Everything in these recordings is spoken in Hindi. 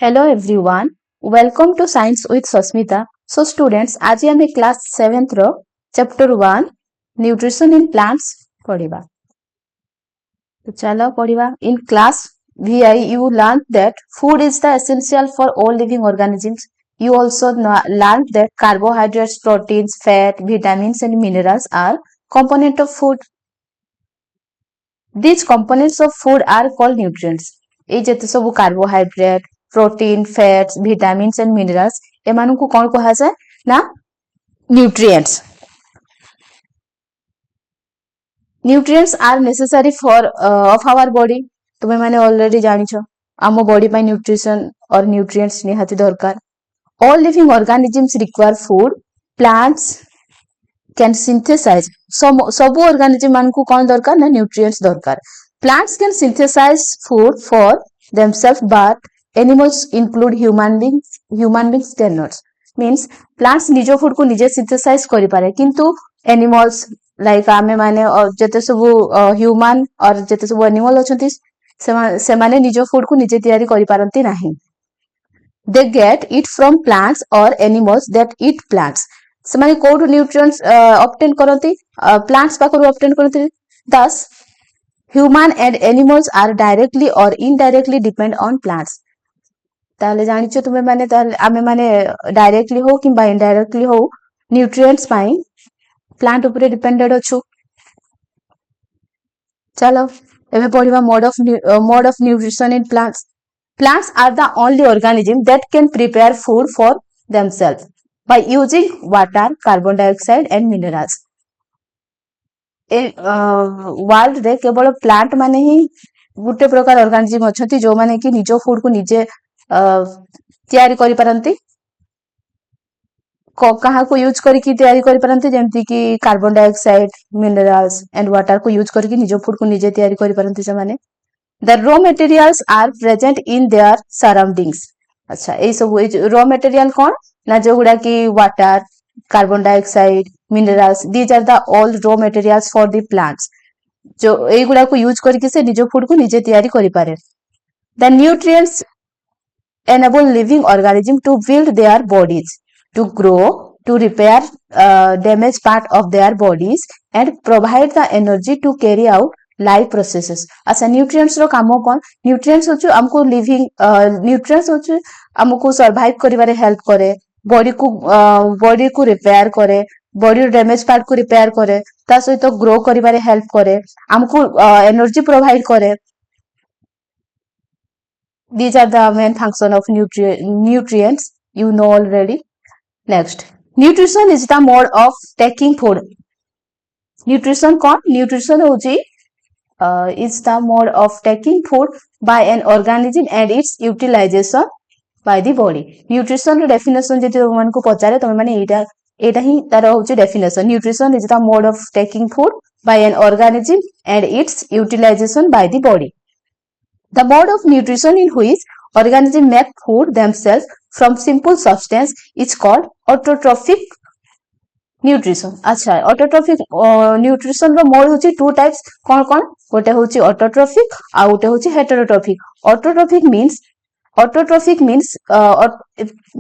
Hello everyone, welcome to Science with Sasmita. So students, आज हम क्लास 7th रो चैप्टर 1 न्यूट्रिशन इन प्लांट्स पढ़िबा. तो चलो पढ़िबा. In class VI you learned that food is the essential for all living organisms. You also learned that carbohydrates, proteins, fat, vitamins and minerals are component of food. These components of food are called nutrients. ए जेते सब carbohydrate, protein, fats, vitamins and minerals एमानकु कोन कहा जाय ना nutrients. Nutrients are necessary for of our body. तुमे माने ऑलरेडी जानिछो आमो बॉडी पय न्यूट्रिशन और न्यूट्रिएंट्स निहाती दरकार. All living organisms require food. Plants can synthesize. सब ऑर्गेनिजम मानकु कोन दरकार ना न्यूट्रिएंट्स दरकार. Plants can synthesize food for themselves, but animals include human beings cannot. Means plants निजो फूड को निजे synthesize करि पारे, किंतु animals like आमे माने जते सब ह्यूमन और जते सब एनिमल अछंती से माने निजो फूड को निजे तैयारी करि पारंती नाही. They get it from plants or animals that eat plants. से माने कोड न्यूट्रिएंट्स ऑब्टेन करंती प्लांट्स पाखरु ऑब्टेन करंती. Thus human and animals are directly or indirectly depend on plants. ताले जानिछो तुमे माने ताले आमे माने डायरेक्टली हो किंबा इनडायरेक्टली हो न्यूट्रिएंट्स पाई प्लांट ऊपर डिपेंडेड अछु. चलो एबे पढिबा mode of nutrition in plants. Plants are the only organism that can prepare food for themselves by using water, carbon dioxide and minerals. World रे केवल प्लांट माने ही गुटे प्रकार ऑर्गेनिजम अछंती जो माने कि निजो फूड को निजे तैयारी करि पारंती. कहा को यूज करी की तैयारी करि पारंती जेमति कि carbon dioxide, minerals and water को यूज करके निजो फूड को निजे तैयारी करि पारंती से माने. The raw materials are present in their surroundings. अच्छा ए सब रॉ मटेरियल कोन ना जो गुडा की water, carbon dioxide, minerals, these are the all raw materials for the plants. जो ए गुडा को यूज करके से निजो फूड को निजे तैयारी करि पारे. The nutrients enable living organism to build their bodies, to grow, to repair damaged part of their bodies and provide the energy to carry out life processes. अच्छा न्यूट्रिएंट्स रो कामो कोन. न्यूट्रिएंट्स होछु हमको लिविंग न्यूट्रिएंट्स होछु हमको सर्वाइव करिवारे हेल्प करे, बॉडी को रिपेयर करे, बॉडी डैमेज पार्ट को रिपेयर करे, ता सहित ग्रो करिवारे हेल्प करे, हमको एनर्जी प्रोवाइड करे. These are the main function of nutrients. You know already. Next, nutrition is the mode of taking food. Nutrition कौन? Nutrition होची is the mode of taking food by an organism and its utilization by the body. Nutrition definition जति मन को पचारे तमे माने एटा ही तार होची definition. Nutrition is the mode of taking food by an organism and its utilization by the body. The mode of nutrition in which organisms make food themselves from simple substance is called autotrophic nutrition. अच्छा autotrophic nutrition रो मोड होची टू टाइप्स कोन कोन. गोटे होची autotrophic आ गोटे होची heterotrophic. Autotrophic means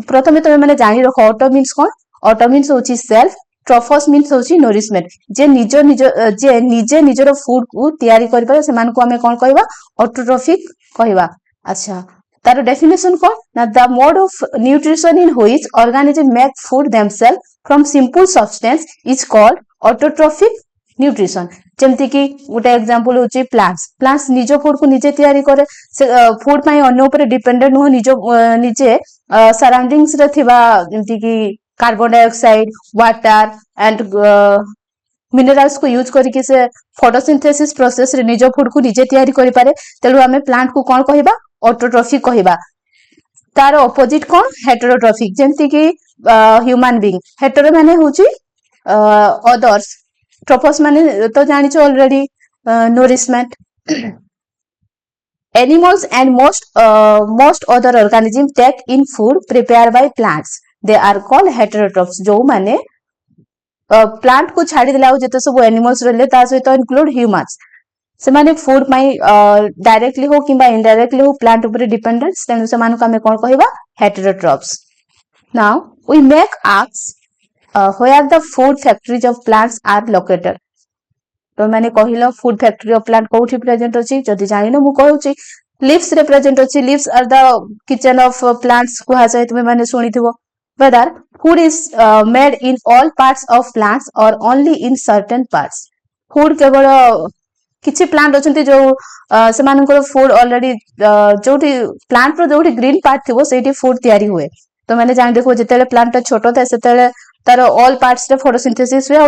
प्रथमे तमे माने जानि रखो ऑटो मीन्स कोन. ऑटो मीन्स होची सेल्फ, ट्रोफोस मीन्स होची नरिशमेंट. जे निजे निजरो फूड को तैयारी करि पारे से मान को हमें कोन कहबा ऑटोट्रोफिक कहबा. अच्छा तार डेफिनेशन कोन ना the mode of nutrition in which organism make food themselves from simple substance is called autotrophic nutrition. जेमति कि गोटे एग्जांपल होची प्लांट्स निजो फूड को निजे तैयारी करे, फूड पय अन्य ऊपर डिपेंडेंट हो, निजे सराउंडिंग्स रे थिबा जेमति कि carbon dioxide, water and minerals को यूज करके से फोटोसिंथेसिस प्रोसेस रे निजो फूड को निजे तैयारी करि पारे. तेलु हमें प्लांट को कोन कहबा ऑटोट्रोफिक कहबा. तार ऑपोजिट कोन हेटेरोट्रोफिक. जेमति कि ह्यूमन बीइंग. हेटेरो माने होची अदर्स, ट्रोफोस माने तो जानिछो already nourishment. Animals and most other organisms take in food prepared by plants. They are called heterotrophs. जो माने प्लांट को छाड़ी दिला जते सब एनिमल्स रहले ता सहित इंक्लूड ह्यूमंस. ସେମାନେ ଫୁଡ ପାଇଁ डायरेक्टली हो किंबा इनडायरेक्टली हो प्लांट ऊपर डिपेंडेंट तेणु सेमानक आमे कोन कहिबा heterotrophs now we make ask where the food factories of plants are located तो मैंने कहिलो फूड फैक्ट्री ऑफ प्लांट कोठी प्रेजेंट अछि जदि जानिनो मु कहूची लीव्स रे प्रेजेंट अछि leaves are the kitchen of plants को हाजाय तुमे माने सुनिथिबो whether food is made in all parts of plants or only in certain parts food केवल किछि प्लांट अछंती जो सेमानकर फूड ऑलरेडी जोठी प्लांट रो जोठी ग्रीन पार्ट थिबो सेठी फूड तयारी हुए तो मैंने जान देखो जेतेले प्लांट छोटो थाए सेतेले तार ऑल पार्ट्स रे फोटोसिंथेसिस हुए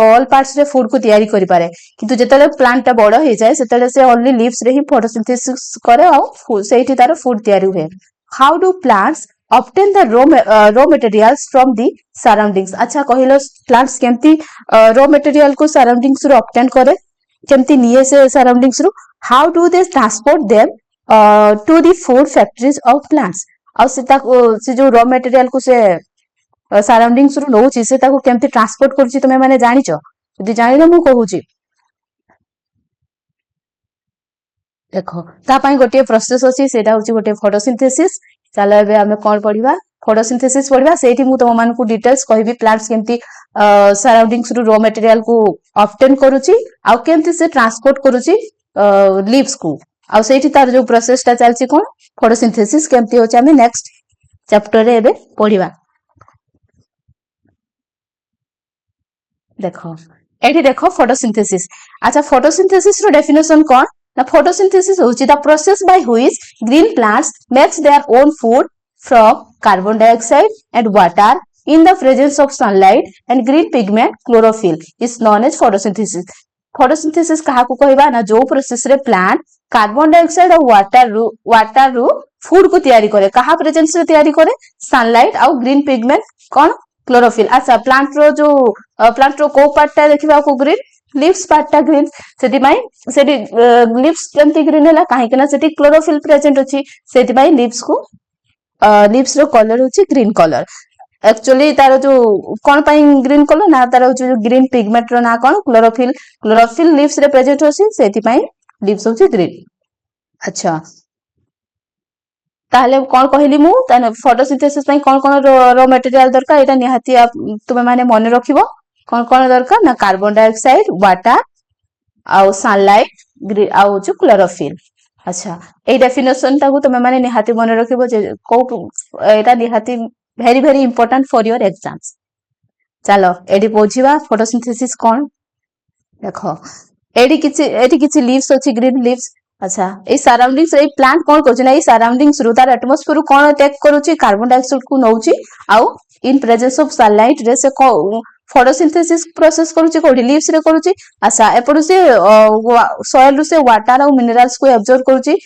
ऑल पार्ट्स रे फूड को तयारी करि पारे किंतु जेतेले प्लांट टा बड़ हे जाय सेतेले से ओनली लीव्स रे ही फोटोसिंथेसिस करे आ सेठी तार फूड तयारी हुए how do plants obtain the raw materials from the surroundings अच्छा कहिलो प्लांट्स केमती raw material को सराउंडिंग्स रो obtain करे केमती निये से सराउंडिंग्स रो how do they transport them to the food factories of plants और से जो रॉ मटेरियल को से सराउंडिंग्स रो नोची से ताको केमती ट्रांसपोर्ट करछि तमे माने जानिचो यदि जानिलो मु कहूची देखो ता पई गोटे प्रोसेस अछि सेटा होची गोटे फोटोसिंथेसिस चलो एबे हमें कोन पढिबा फोटोसिंथेसिस पढिबा सेठी मु तम मान को डिटेल्स कहबी प्लांट्स केमती सराउंडिंग्स रो रॉ मटेरियल को ऑब्टेन करूची आ केमती से ट्रांसपोर्ट करूची लीव्स को आ सेठी तार जो प्रोसेस ता चलची कोन फोटोसिंथेसिस केमती होची हमें नेक्स्ट चैप्टर रे एबे पढिबा देखो एठी देखो फोटोसिंथेसिस अच्छा फोटोसिंथेसिस रो डेफिनेशन कोन ना फोटोसिंथेसिस होची the process by which green plants makes their own food from carbon dioxide and water in the presence of sunlight and green pigment chlorophyll is known as photosynthesis photosynthesis कहा को कहबा ना जो प्रोसेस रे प्लांट कार्बन डाइऑक्साइड और वाटर रू फूड को तैयारी करे कहा प्रेजेंस रे तैयारी करे सनलाइट और ग्रीन पिगमेंट कौन क्लोरोफिल अच्छा प्लांट रो को पार्ट ता देखिबा को ग्रीन लीव्स पार्ट ता ग्रीन सेति माई सेति लीव्स केमती ग्रीन हला काहे कि ना सेति क्लोरोफिल प्रेजेंट अछि सेति माई लीव्स रो कलर होछि ग्रीन कलर एक्चुअली तार जो कौन पाई ग्रीन कलर ना तार जो ग्रीन पिगमेंट रो ना कौन क्लोरोफिल लीव्स रे प्रेजेंट होछि सेति पाई लीव्स होछि ग्रीन अच्छा ताहले कौन कहली मु ताने फोटोसिंथेसिस पई कौन रॉ मटेरियल दरकार एटा निहाती तुमे माने मन रखिबो कौन दरकार ना कार्बन डाइऑक्साइड वाटर आ सनलाइट आ जो क्लोरोफिल अच्छा ए डेफिनेशन ताकू तुमे माने निहाती मन रखिबो जे को एटा निहाती very very important for your exams चलो एडी पोछिबा फोटोसिंथेसिस कोन देखो एडी किछि लीव्स अछि ग्रीन लीव्स अच्छा ए सराउंडिंग्स ए प्लांट कोन करछ ना ए सराउंडिंग्स रु तार एटमॉस्फेयर कोन टेक करूची कार्बन डाइऑक्साइड को नउची आउ इन प्रेजेंस ऑफ सनलाइट रे से फोटोसिंथेसिस प्रोसेस करूची कोडी लीव्स रे करूची अच्छा एपडु से सॉइल रु से वाटर और मिनरल्स को एब्जॉर्ब करूची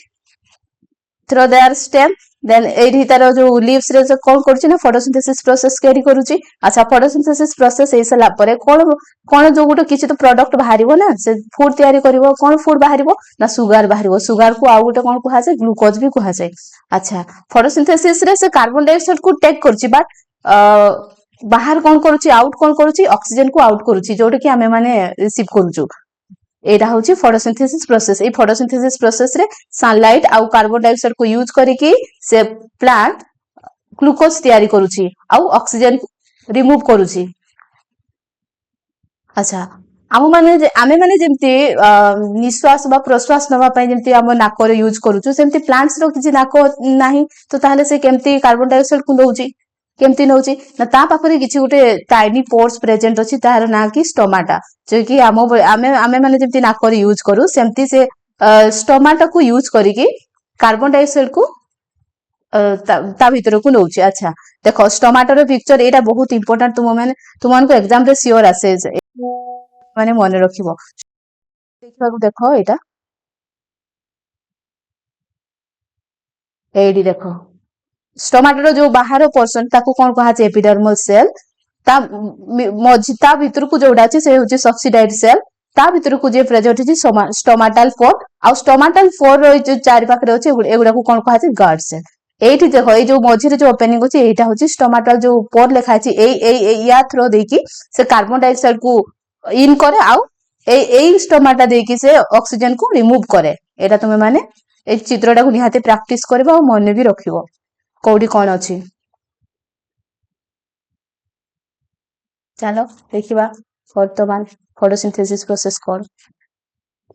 थ्रू देयर स्टेम देन एडी तार जो लीव्स रे कोन करछि ना फोटोसिंथेसिस प्रोसेस कैरी करूछि अच्छा फोटोसिंथेसिस प्रोसेस एसला परे कोन जो गुटे किछि तो प्रोडक्ट बाहरिबो ना से फूड तयारी करिवो कोन फूड बाहरिबो ना सुगर बाहरिबो सुगर को आ गुटे कोन कुहा जाय ग्लूकोज भी कुहा जाय अच्छा फोटोसिंथेसिस रे से कार्बन डाइऑक्साइड को टेक करछि बट बाहर कोन करूछि आउट कोन करूछि ऑक्सीजन को आउट करूछि जोटे कि हमें माने रिसीव करूछु एटा होची फोटोसिंथेसिस प्रोसेस ए फोटोसिंथेसिस प्रोसेस रे सनलाइट आ कार्बन डाइऑक्साइड को यूज करिकि से प्लांट ग्लूकोज तयारी करूची आ ऑक्सीजन रिमूव करूची अच्छा आमे माने जेमती निश्वास बा प्रश्वास नवा पय जेमती हम नाक रे यूज करूछु सेमती प्लांट्स रो किछि नाक नाही तो ताहले से केमती कार्बन डाइऑक्साइड को नउची केमती नउची ना ता पाखरे किछि गुटे टाइनी पोर्स प्रेजेंट अछि तार ना कि स्टोमाटा जो कि आमे माने जेमती नाक रे यूज करू सेमती से स्टोमाटा को यूज करिकि कार्बन डाइऑक्साइड को ता भीतर को नउची अच्छा देखो स्टोमाटा रो पिक्चर एटा बहुत इंपोर्टेंट तुमन को एग्जाम रे श्योर आसे माने मन रखिबो देखबा को देखो एटा एडी देखो स्टोमाटो जो बाहर पोर्शन ताकू कोन कहा छै एपिडर्मल सेल ता मझी ता भीतर को जोडा छै से होची सब्सिडाइड सेल ता भीतर को जे प्रेजेंट छै स्टोमाटल पोर आ स्टोमाटल पोर रो जो चारि पाखरे होची एगुडा को कोन कहा छै गार्ड सेल एठी देखो ए जो मझी रे जो ओपनिंग होची एटा होची स्टोमाटल जो पोर लेखा छै ए या थ्रो देकी से कार्बन डाइऑक्साइड को इन करे आ एई स्टोमाटा देकी से ऑक्सीजन को रिमूव करे एटा तुमे माने ए चित्रटा को निहाते प्रैक्टिस करबा और मन भी रखिबो कोडी कोन अछि चलो देखिबा वर्तमान फोटोसिंथेसिस प्रोसेस कोन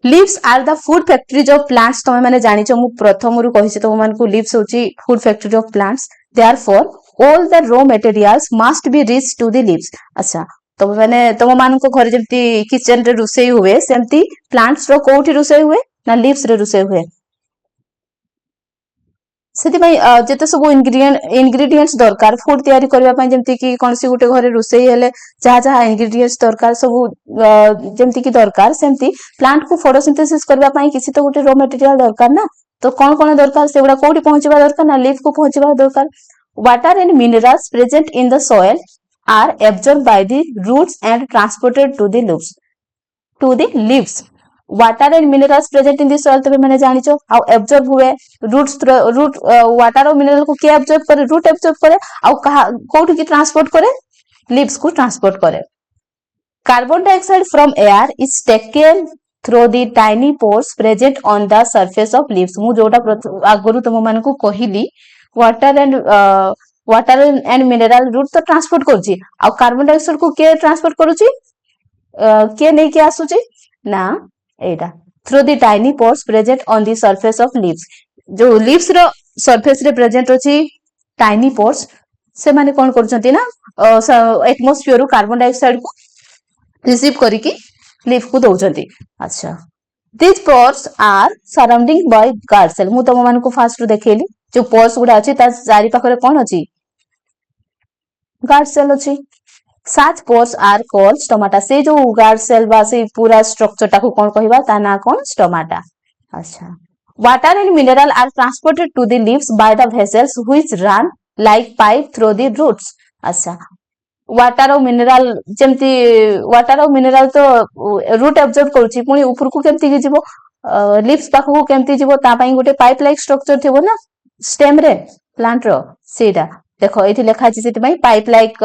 leaves are the food factories of plants तुम मैंने जानी मु प्रथम रु कहि तुम मान को लीव्स होची food factory of plants therefore all the raw materials must be reach to the leaves अच्छा तुम मैंने तुम मान को घर जेमती किचन रे रुसई हुए सेमती प्लांट्स रो कोठी रुसई हुए ना लीव्स रे रुसई हुए ସେଥିପାଇଁ ଯେତେ ସବୁ ଇନଗ୍ରିଡିଏଣ୍ଟସ ଦରକାର ଫୁଡ ତିଆରି କରିବା ପାଇଁ ଯେମିତି କି କୌଣସି ଗୋଟେ ଘରେ ରୋଷେଇ ହେଲେ ଯାହା ଯାହା ଇନଗ୍ରିଡିଏଣ୍ଟସ ଦରକାର ସବୁ ଯେମିତି କି ଦରକାର ସେମିତି ପ୍ଲାଣ୍ଟ କୁ ଫଟୋସିନ୍ଥେସିସ୍ କରିବା ପାଇଁ କିଛି ତ ଗୋଟେ ର ମେଟେରିଆଲ ଦରକାର ନା ତ କଣ ଦରକାର ସେଗୁଡା କୋଉଠି ପହଞ୍ଚିବା ଦରକାର ନା ଲିଫ୍ କୁ ପହଞ୍ଚିବା ଦରକାର water and minerals present in the soil are absorbed by the roots and transported to the leaves water and minerals present in the soil तबे मैंने जानी छो आउ एब्जॉर्ब हुए रूट वाटर और मिनरल को क्या एब्जॉर्ब करे रूट एब्जॉर्ब करे आउ कहा कोठी की ट्रांसपोर्ट करे लीव्स को ट्रांसपोर्ट करे carbon dioxide from air is taken through the tiny pores present on the surface of leaves मु जोटा आगरु तुम मान को कहिली वाटर एंड मिनरल रूट तो ट्रांसपोर्ट करूची आ कार्बन डाइऑक्साइड को के ट्रांसपोर्ट करूची के नै के आसुची ना एटा through the tiny pores present on the surface of leaves जो लीव्स रो सरफेस रे प्रेजेंट अछि टाइनी पोर्स से माने कोन करछंती ना एटमॉस्फियर रो कार्बन डाइऑक्साइड को रिसीव करिकि लीफ को दउछंती अच्छा these pores are surrounding by guard cell मु तम मान को फास्ट रो देखेली जो पोर्स गुडा अछि ता चारि पाखरे कोन अछि गार्ड सेल अछि such pores are called stomata से जो गार्ड सेल बा से पूरा स्ट्रक्चर टाको कोन कहिबा ता ना कोन स्टोमाटा अच्छा water and mineral are transported to the leaves by the vessels which run like pipe through the roots अच्छा वाटर और मिनरल जेमती वाटर और मिनरल तो रूट एब्जॉर्ब करूची पुनी ऊपर को केमती के जीवो लीव्स पाखो केमती जीवो ता पई गोटे पाइप लाइक स्ट्रक्चर थिबो ना स्टेम रे प्लांट रो सेटा देखो एठी लिखा अछि सेति पई pipe like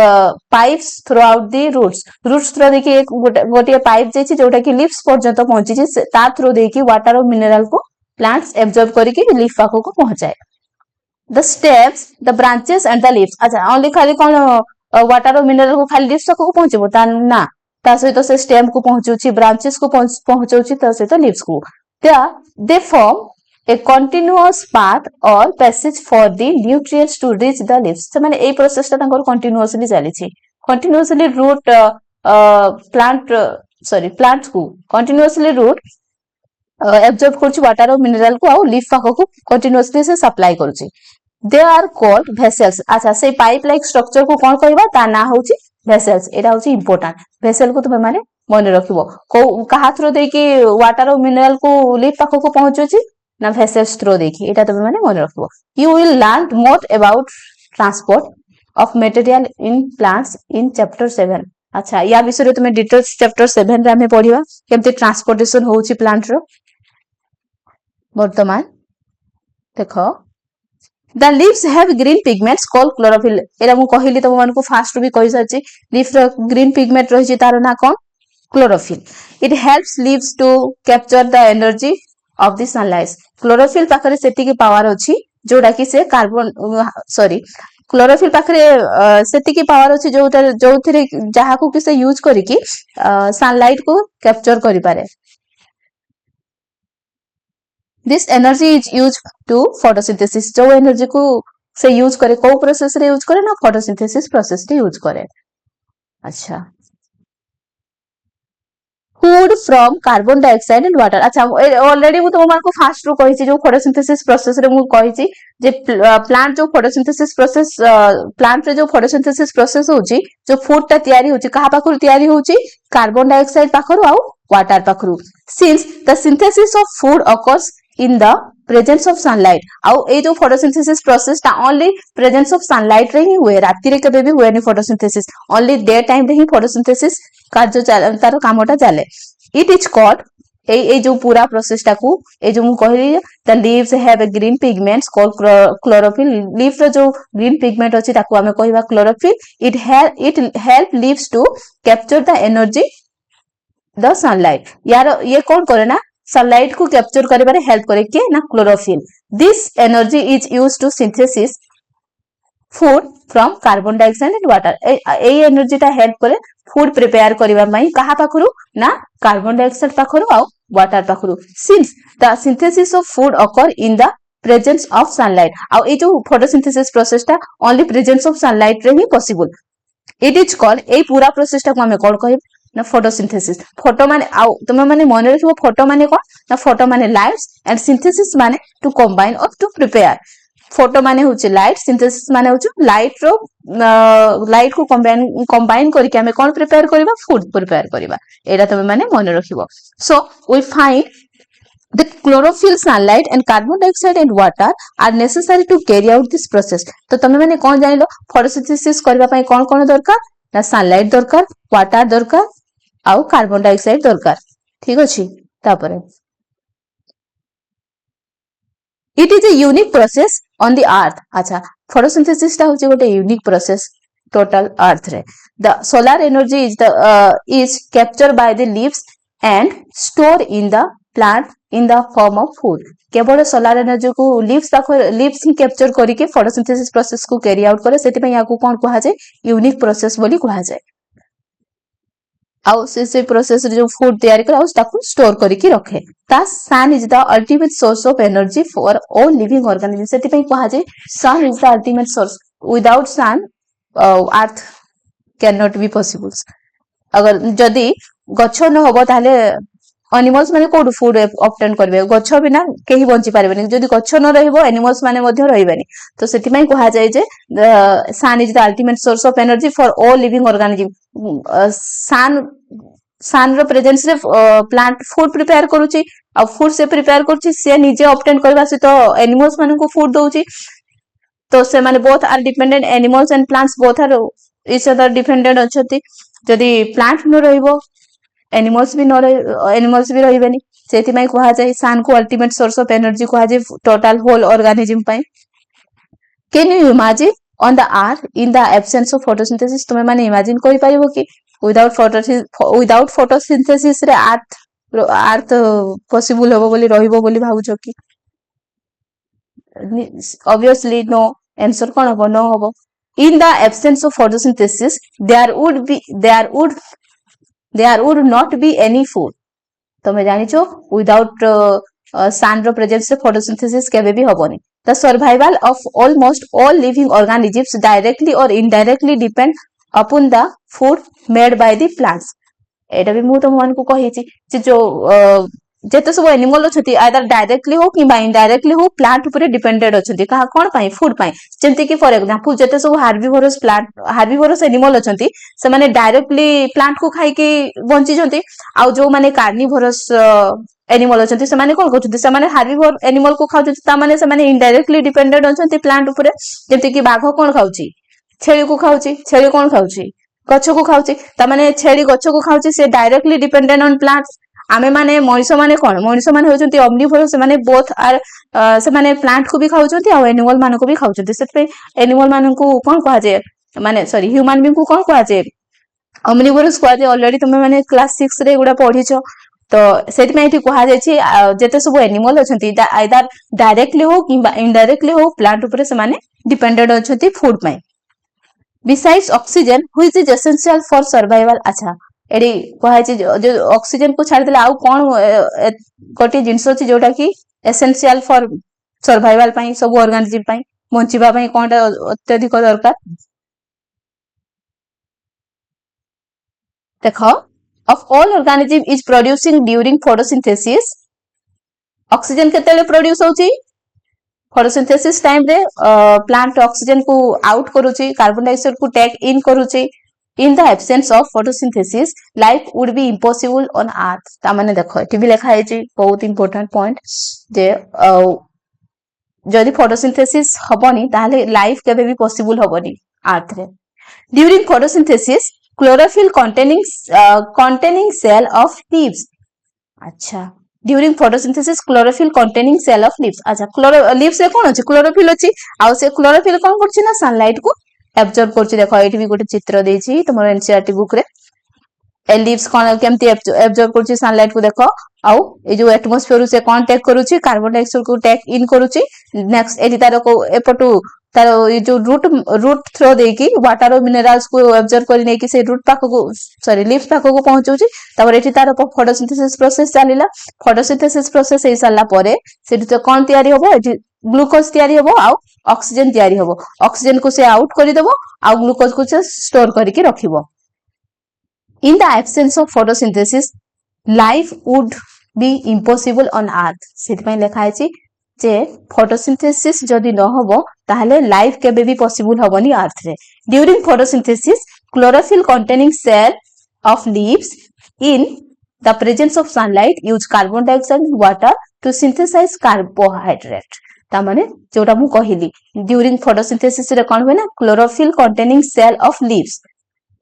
pipes throughout the roots through देखि एक गोटे पाइप जेछि जोटा कि लीव्स पर्यंत पहुंची छि ता थ्रू देखि वाटर और मिनरल को प्लांट्स एब्जॉर्ब करिकि लीफ पाखो को पहुंचाए the stems the branches and the leaves अच्छा ओनली खाली कोन वाटर और मिनरल को खाली लीव्स को पहुंचबो ता ना ता सहित से स्टेम को पहुंचुची ब्रांचेस को पहुंचुची ता सहित लीव्स को they form a continuous path or passage for the nutrients to reach the leaves से माने ए प्रोसेस ता तंकर कंटीन्यूअसली चली छी कंटीन्यूअसली रूट प्लांट को कंटीन्यूअसली रूट एब्जॉर्ब करछि वाटर और मिनरल को आ लीफ पाखो को कंटीन्यूअसली से सप्लाई करछि दे आर कॉल्ड वेसल्स अच्छा से पाइप लाइक स्ट्रक्चर को कोन कहबा ता ना होछि वेसल्स एटा होछि इंपोर्टेंट वेसल को तुमे माने मन रखिबो को कहा थ्रू दे कि वाटर और मिनरल को लीफ पाखो को पहुंचुछि ना वेसल्स थ्रू देखि एटा तुमे माने मन रखिबो you will learn more about transport of material in plants in chapter 7 अच्छा या विषय तुमे डिटेल्स चैप्टर 7 रे हमें पढिबा केमते ट्रांसपोर्टेशन होछि प्लांट रो वर्तमान देखो The leaves have green pigments called chlorophyll era मु कहिली त मन को फास्ट भी कहि सछि लीफ रो ग्रीन पिगमेंट रहि छि तार ना कोन chlorophyll it helps leaves to capture the energy of the sunlight chlorophyll पाखरे सेति की पावर अछि जोडा कि से कार्बन chlorophyll पाखरे सेति की पावर अछि जोथिरे जहा को कि से यूज करी कि सनलाइट को कैप्चर करि पारे This energy is used to photosynthesis जो एनर्जी को से यूज करे को प्रोसेस रे यूज करे ना फोटोसिंथेसिस प्रोसेस रे यूज करे अच्छा food from carbon dioxide and water अच्छा ऑलरेडी मु तुम को फास्ट रो कहि छि जो फोटोसिंथेसिस प्रोसेस रे मु कहि छि जे प्लांट जो फोटोसिंथेसिस प्रोसेस प्लांट रे जो फोटोसिंथेसिस प्रोसेस होछि जो फूड ता तयारी होछि कहा पाखरु तयारी होछि कार्बन डाइऑक्साइड पाखरु आ वाटर पाखरु since the synthesis of food occurs in the presence of sunlight आउ ए जो फोटोसिंथेसिस प्रोसेस ता ओनली प्रेजेंस ऑफ सनलाइट रे ही हुए राति रे कबे भी हुए नि फोटोसिंथेसिस ओनली डे टाइम रे ही फोटोसिंथेसिस कार्य तार कामटा चले इट इज कॉल्ड ए जो पूरा प्रोसेस टा को ए जो मु कहली the leaves have a green pigments called chlorophyll leaf रो जो ग्रीन पिगमेंट अछि ताको हमें कहबा chlorophyll it help leaves to capture the energy the sunlight. यार ये कौन करे ना सनलाइट को कैप्चर करिबारे हेल्प करे के ना chlorophyll. This energy is used to synthesis food from carbon dioxide and water. ए एनर्जी ता हेल्प करे फूड प्रिपेयर करबा मई कहा पाखरु ना कार्बन डाइऑक्साइड पाखरु आ वाटर पाखरु। Since the synthesis of food occur in the presence of sunlight आ ए जो फोटोसिंथेसिस प्रोसेस ता ओनली प्रेजेंस ऑफ सनलाइट रे ही पॉसिबल। इट इज कॉल्ड ए पूरा प्रोसेस टा को हमें कौन कहिब ना फोटोसिंथेसिस। फोटो माने आ तुम माने मन रखिबो फोटो माने कौन ना फोटो माने लाइट्स एंड सिंथेसिस माने टू कंबाइन और टू प्रिपेयर। फोटो माने होचे लाइट, सिंथेसिस माने होचे लाइट रो लाइट को कंबाइन करके हमें कौन प्रिपेयर करबा फूड प्रिपेयर करबा। एटा तुम माने मन रखिबो। So we find that chlorophyll, sunlight and carbon dioxide and water are necessary to carry out this process। तो तमे माने कौन जानिलो फोटोसिंथेसिस करबा पई कौन कौन दरकार ना सनलाइट दरकार, वाटर दरकार आउ कार्बन डाइऑक्साइड दरकार। ठीक अछि तापरे it is a unique process on the earth. अच्छा फोटोसिंथेसिस ता होचे गोटे यूनिक प्रोसेस टोटल अर्थ रे। The solar energy is captured by the leaves and store in the plant in the form of food. केवल सोलर एनर्जी को लीव्स ही कैप्चर करके फोटोसिंथेसिस प्रोसेस को कैरी आउट करे सेति पई याकू कोन कहा जाय यूनिक प्रोसेस बोली कहा जाय। आउ से प्रोसेस जो फूड तैयारी कर ताकू स्टोर करके रखे। ता sun is the ultimate source of energy for all living organism. सेति पई कहा जाय sun is the ultimate source. Without sun earth can not be possible. अगर जदी गछ न होबो ताले एनिमल्स माने कोड फूड ऑब्टेन करबे गछ बिना केही बंची पारबेनी। जदी गछ न रहइबो एनिमल्स माने मध्ये रहिबेनी। तो सेति पई कहा जाय जे sun is the ultimate source of energy for all living organism. Sun रो प्रेजेंस रे प्लांट फूड प्रिपेयर करूची आ फूड से प्रिपेयर करूची से निजे ऑब्टेन करबा से तो एनिमल्स माने को फूड दोची। तो से माने both are dependent animals and plants both are each other dependent अछती। जदी प्लांट न रहइबो एनिमल्स भी रहिबेनी। सेति पई कहा जाय सन को अल्टीमेट सोर्स ऑफ एनर्जी कहा जाय टोटल होल ऑर्गेनिज्म पई। Can you imagine on the earth in the absence of photosynthesis. तुमे माने इमेजिन करि पारिबो कि विदाउट फोटोसिंथेसिस रे अर्थ पॉसिबल होबो बोली रहिबो बोली भाबुछो कि ऑब्वियसली नो। आंसर कोन होबो नो होबो। In the absence of photosynthesis there would not be any food। तमे जानिछो विदाउट सन रो प्रेजेंस से फोटोसिंथेसिस केबे भी होबोनी। The survival of almost all living organisms directly or indirectly depend upon the food made by the plants. एटा भी मु तुम मान को कहिछि जे जो जेते सब एनिमल अछती आइदर डायरेक्टली हो कि इनडायरेक्टली हो प्लांट ऊपर डिपेंडेंट अछती कहा कोन पई फूड पई। जेंति कि फॉर एग्जांपल जेते सब हार्बिवोरस एनिमल अछती से माने डायरेक्टली प्लांट को खाई के बंची जंती। आ जो माने कार्निवोरस एनिमल अछती से माने कोन करछती से माने हार्बिवोर एनिमल को खाउछती ता माने से माने इनडायरेक्टली डिपेंडेंट अछती प्लांट ऊपर। जेंति कि बाघ कोन खाउची छेली को खाउची। छेली कोन खाउची गछ को खाउची। ता माने छेली गछ को खाउची से डायरेक्टली डिपेंडेंट ऑन प्लांट्स। आमे माने मनुष्य माने कोन मनुष्य माने होचंती ओमनिवोरस से माने बोथ आर से माने प्लांट को भी खाउचंती आ एनिमल माने को भी खाउचंती। सेत पे एनिमल माने को कोन कहा जे माने सॉरी ह्यूमन बीइंग को कोन कहा जे ओमनिवोरस कहा जे। ऑलरेडी तुमे माने क्लास 6 रे गुडा पढिछो। तो सेत में एठी कहा जाय छी जेते सब एनिमल अछंती आइदर डायरेक्टली हो किबा इनडायरेक्टली हो प्लांट ऊपर से माने डिपेंडेंट अछंती फूड पई। Besides oxygen which is essential for survival. अच्छा एडी कहा जे जो ऑक्सीजन को छाड़ देला आउ कोन गोटे जिंस अछि जोटा कि एसेंशियल फॉर सर्वाइवल पई सब ऑर्गेनिज्म पई बंचिबा पई कोनटा अत्यधिक दरकार। देखो of all organism is producing during photosynthesis oxygen केतेले प्रोड्यूस होची फोटोसिंथेसिस टाइम रे प्लांट ऑक्सीजन को आउट करूची कार्बन डाइऑक्साइड को टेक इन करूची। In the absence of photosynthesis life would be impossible on earth. ता माने देखो एठी भी लिखा है बहुत इंपोर्टेंट पॉइंट जे जदि फोटोसिंथेसिस हबनी ताले लाइफ केबे भी पॉसिबल हबनी अर्थ रे। During photosynthesis chlorophyll containing cell of leaves। अच्छा during photosynthesis chlorophyll containing cell of leaves। अच्छा लीव्स रे कोन अछि क्लोरोफिल अछि आ से क्लोरोफिल कोन करछि ना सनलाइट को एब्जॉर्ब करछि। देखो एठी भी गोटे चित्र देछि तमरो एनसीईआरटी बुक रे ए लीव्स कौन केमती एब्जॉर्ब करूची सनलाइट को देखो आउ ए जो एटमॉस्फेयर से कौन टेक करूची कार्बन डाइऑक्साइड को टेक इन करूची नेक्स्ट एटी तार को एपटू तार ये जो रूट थ्रो देकी वाटर मिनरल्स को एब्जॉर्ब करी नै कि से रूट पाख को सॉरी लीव्स पाख को पहुंचौची तापर एटी तार फोटोसिंथेसिस प्रोसेस चलीला फोटोसिंथेसिस प्रोसेस हे साला परे सेठी तो कौन तयारी होबो एटी ग्लूकोज तयारी होबो आउ ऑक्सीजन तयारी होबो ऑक्सीजन को से आउट करी देबो आउ ग्लूकोज को से स्टोर करके रखिबो In the absence of photosynthesis, life would be impossible on earth. सेतपई लेखा है जे photosynthesis जदि न होबो ताहले life केबे भी possible होबनी earth रे. During photosynthesis, chlorophyll containing cell of leaves in the presence of sunlight use carbon dioxide and water to synthesize carbohydrate. ता माने जोटा मु कहिली during photosynthesis रे कोन होय ना chlorophyll containing cell of leaves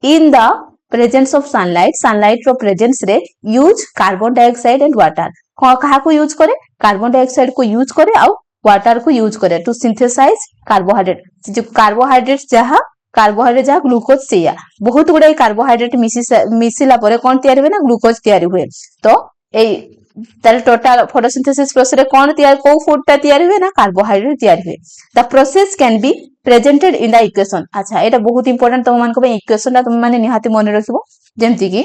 in the presence of sunlight row presence रे use carbon dioxide and water कहा को यूज करे कार्बन डाइऑक्साइड को यूज करे और वाटर को यूज करे टू सिंथेसाइज कार्बोहाइड्रेट जो कार्बोहाइड्रेट जहाँ ग्लूकोज से बहुत गुड़ाई कार्बोहाइड्रेट मिसिला परे कौन तैयारी हुए ना ग्लूकोज तैयारी हुए तो तार टोटल फोटोसिंथेसिस प्रोसेस रे कौन तैयारी को फूडटा तैयारी हुए ना कार्बोहाइड्रेट तैयारी हुए the process can be presented in the equation अच्छा एटा बहुत इंपोर्टेंट तुम मान को इक्वेशन तुम माने निहाती मन रखिबो जेमति कि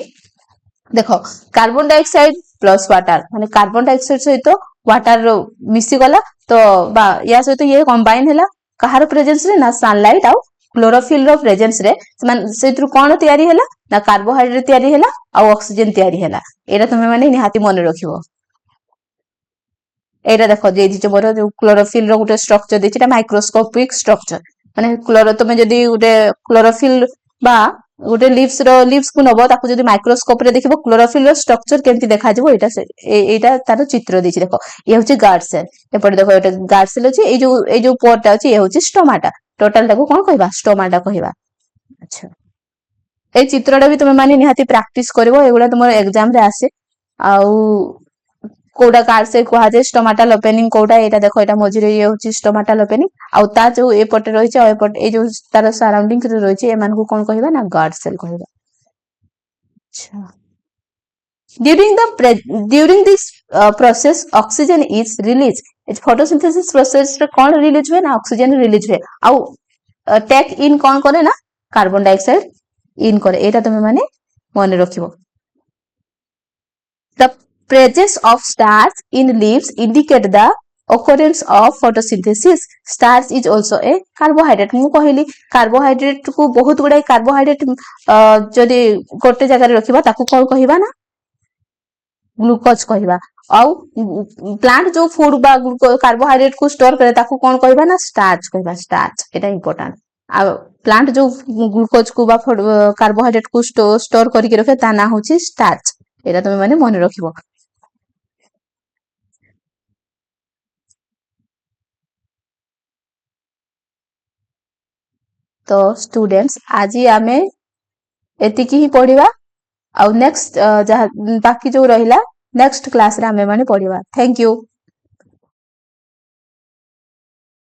देखो कार्बन डाइऑक्साइड प्लस वाटर माने कार्बन डाइऑक्साइड सहित वाटर मिसी गला तो बा या सहित ये कंबाइन हैला कहार प्रेजेंस रे ना सनलाइट आउ क्लोरोफिल रो प्रेजेंस रे सेत्रु कोन तयारी हैला ना कार्बोहाइड्रेट तयारी हैला आ ऑक्सीजन तयारी हैला एटा तुमे माने निहाती मन रखिबो एटा देखो जे जो मोर जो क्लोरोफिल रो गुटे स्ट्रक्चर देछि माइक्रोस्कोपिक स्ट्रक्चर माने तुमे जदी गुटे क्लोरोफिल बा गोटे लीव्स को नबो ताकू जदी माइक्रोस्कोप रे देखिबो क्लोरोफिल रो स्ट्रक्चर केमती देखा जिवो एटा तार चित्र देछि देखो ये होछि गार्ड सेल एपटे देखो एटा गार्ड सेल अछि ए जो पोरटा अछि ये होछि स्टोमाटा टोटल ताकू कोन कहबा स्टोमाटा कहबा अच्छा ए चित्रटा भी तुमे माने निहाती प्रैक्टिस करबो एगुडा तुमर एग्जाम रे आसे आउ कोडा गार्ड सेल कहा जे स्टोमाटल ओपनिंग कोडा एटा देखो एटा मझिरे ये होछि स्टोमाटल ओपनिंग आउ ता जो ए पटे रहिছে आ ए पटे ए जो तार सराउंडिंग रे रहिছে ए मान को कोन कहबा ना गार्ड सेल कहबा अच्छा during this process oxygen is released इस photosynthesis process रे कोन रिलीज हुए ना ऑक्सीजन रिलीज हुए आउ टेक इन कोन करे ना कार्बन डाइऑक्साइड इन करे एटा तुमे माने मन रखिबो the presence of starch in leaves indicate the occurrence of photosynthesis starch is also a carbohydrate मु कहली कार्बोहाइड्रेट को बहुत गुडा कार्बोहाइड्रेट जदी गोटे जगह रे रखिबा ताकू कोन कहिबा ना ग्लूकोज कहिबा आउ प्लांट जो फूड बा कार्बोहाइड्रेट को स्टोर करे ताकू कोन कहिबा ना स्टार्च कहिबा स्टार्च एटा इंपोर्टेंट आ प्लांट जो ग्लूकोज को बा कार्बोहाइड्रेट को स्टोर करके रखे ता ना होची स्टार्च एटा तुमे माने मन रखिबो तो स्टूडेंट्स आज आमे एतिकी ही पढ़िबा आउ नेक्स्ट बाकी जो रहिला नेक्स्ट क्लास रे आमे माने पढ़िबा थैंक यू